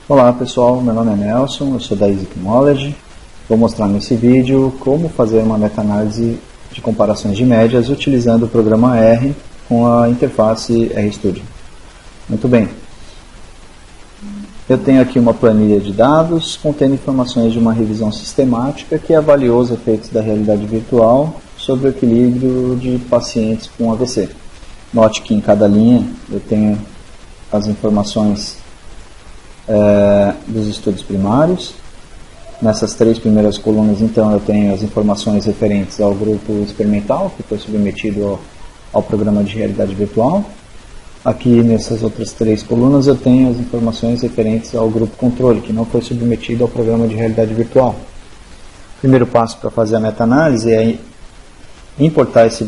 Olá pessoal, meu nome é Nelson, eu sou da Easy Knowledge. Vou mostrar nesse vídeo como fazer uma meta-análise de comparações de médias utilizando o programa R com a interface RStudio. Muito bem. Eu tenho aqui uma planilha de dados contendo informações de uma revisão sistemática que avaliou os efeitos da realidade virtual sobre o equilíbrio de pacientes com AVC. Note que em cada linha eu tenho as informações dos estudos primários. Nessas três primeiras colunas, então, eu tenho as informações referentes ao grupo experimental, que foi submetido ao programa de realidade virtual. Aqui, nessas outras três colunas, eu tenho as informações referentes ao grupo controle, que não foi submetido ao programa de realidade virtual. O primeiro passo para fazer a meta-análise é importar esse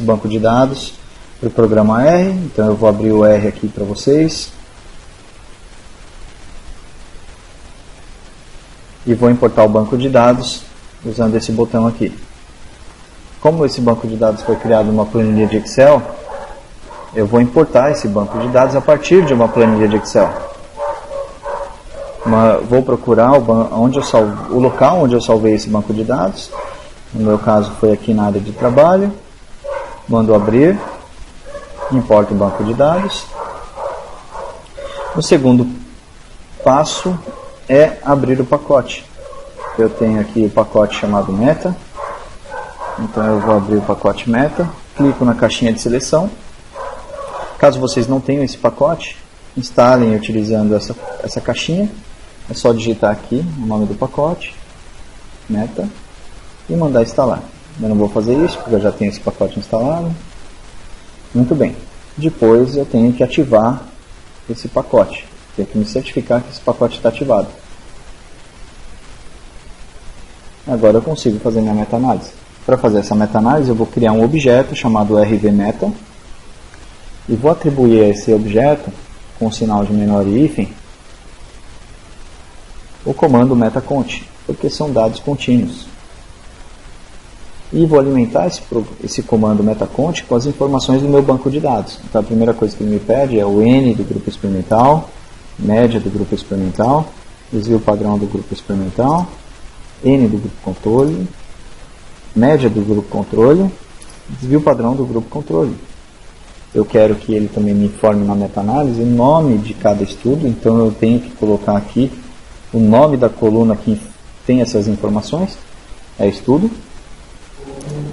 banco de dados para o programa R. Então, eu vou abrir o R aqui para vocês. E vou importar o banco de dados usando esse botão aqui. Como esse banco de dados foi criado numa planilha de Excel, eu vou importar esse banco de dados a partir de uma planilha de Excel. Vou procurar o local onde eu salvei esse banco de dados. No meu caso foi aqui na área de trabalho. Mando abrir, importo o banco de dados. O segundo passo é abrir o pacote. Eu tenho aqui o pacote chamado Meta. Então eu vou abrir o pacote Meta, clico na caixinha de seleção. Caso vocês não tenham esse pacote, instalem utilizando essa caixinha. É só digitar aqui o nome do pacote, Meta, e mandar instalar. Eu não vou fazer isso porque eu já tenho esse pacote instalado. Muito bem. Depois eu tenho que ativar esse pacote. Tenho que me certificar que esse pacote está ativado. Agora eu consigo fazer minha meta-análise. Para fazer essa meta-análise, eu vou criar um objeto chamado RVMeta e vou atribuir a esse objeto, com o sinal de menor hífen, o comando metacont, porque são dados contínuos. E vou alimentar esse comando metacont com as informações do meu banco de dados. Então a primeira coisa que ele me pede é o N do grupo experimental, média do grupo experimental, desvio padrão do grupo experimental, N do grupo controle, média do grupo controle, desvio padrão do grupo controle. Eu quero que ele também me informe na meta-análise o nome de cada estudo, então eu tenho que colocar aqui o nome da coluna que tem essas informações, é estudo.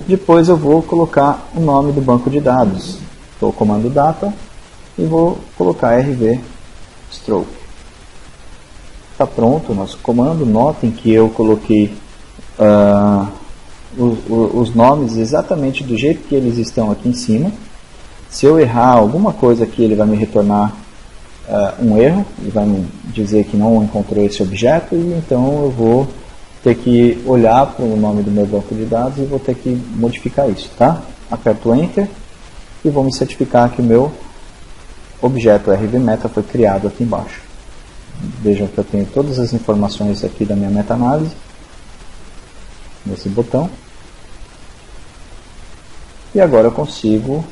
Depois eu vou colocar o nome do banco de dados, o comando data, e vou colocar RV stroke. Está pronto o nosso comando. Notem que eu coloquei os nomes exatamente do jeito que eles estão aqui em cima. Se eu errar alguma coisa aqui, ele vai me retornar um erro, ele vai me dizer que não encontrou esse objeto, e então eu vou ter que olhar para o nome do meu banco de dados e vou ter que modificar isso, tá? Aperto Enter e vou me certificar que o meu objeto RVMeta foi criado aqui embaixo. Vejam que eu tenho todas as informações aqui da minha meta-análise nesse botão. E agora eu consigo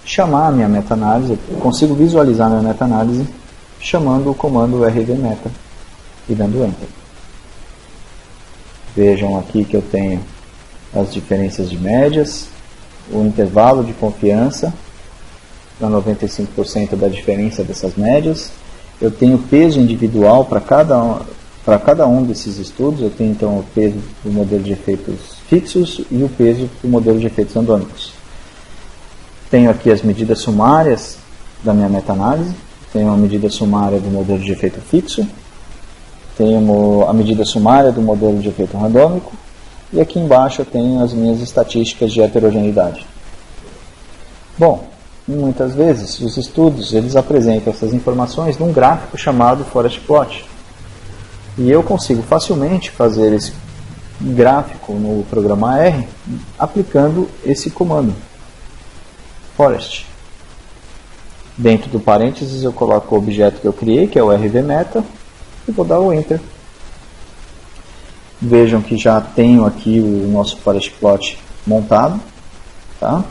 chamar a minha meta-análise, consigo visualizar a minha meta-análise chamando o comando RVMeta e dando Enter. Vejam aqui que eu tenho as diferenças de médias, o intervalo de confiança para 95% da diferença dessas médias. Eu tenho peso individual para cada um desses estudos. Eu tenho então o peso do modelo de efeitos fixos e o peso do modelo de efeitos randômicos. Tenho aqui as medidas sumárias da minha meta-análise. Tenho a medida sumária do modelo de efeito fixo. Tenho a medida sumária do modelo de efeito randômico. E aqui embaixo eu tenho as minhas estatísticas de heterogeneidade. Bom, muitas vezes os estudos eles apresentam essas informações num gráfico chamado Forest Plot. E eu consigo facilmente fazer esse gráfico no programa R aplicando esse comando Forest. Dentro do parênteses eu coloco o objeto que eu criei, que é o RVMeta, e vou dar o Enter. Vejam que já tenho aqui o nosso Forest Plot montado, tá?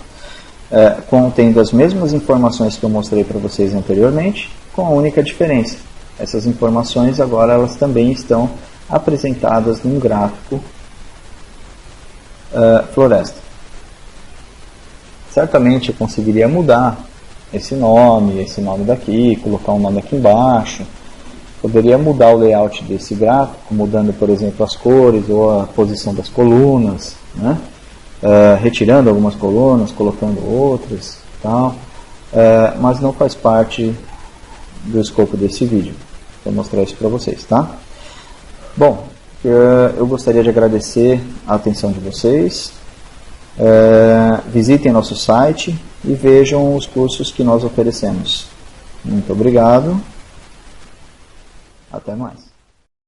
Contendo as mesmas informações que eu mostrei para vocês anteriormente, com a única diferença essas informações agora elas também estão apresentadas num gráfico floresta. Certamente eu conseguiria mudar esse nome daqui, colocar um nome aqui embaixo. Poderia mudar o layout desse gráfico, mudando, por exemplo, as cores ou a posição das colunas, né? Retirando algumas colunas, colocando outras, tal. Mas não faz parte do escopo desse vídeo. Vou mostrar isso para vocês, tá? Bom, eu gostaria de agradecer a atenção de vocês. Visitem nosso site e vejam os cursos que nós oferecemos. Muito obrigado. Até mais.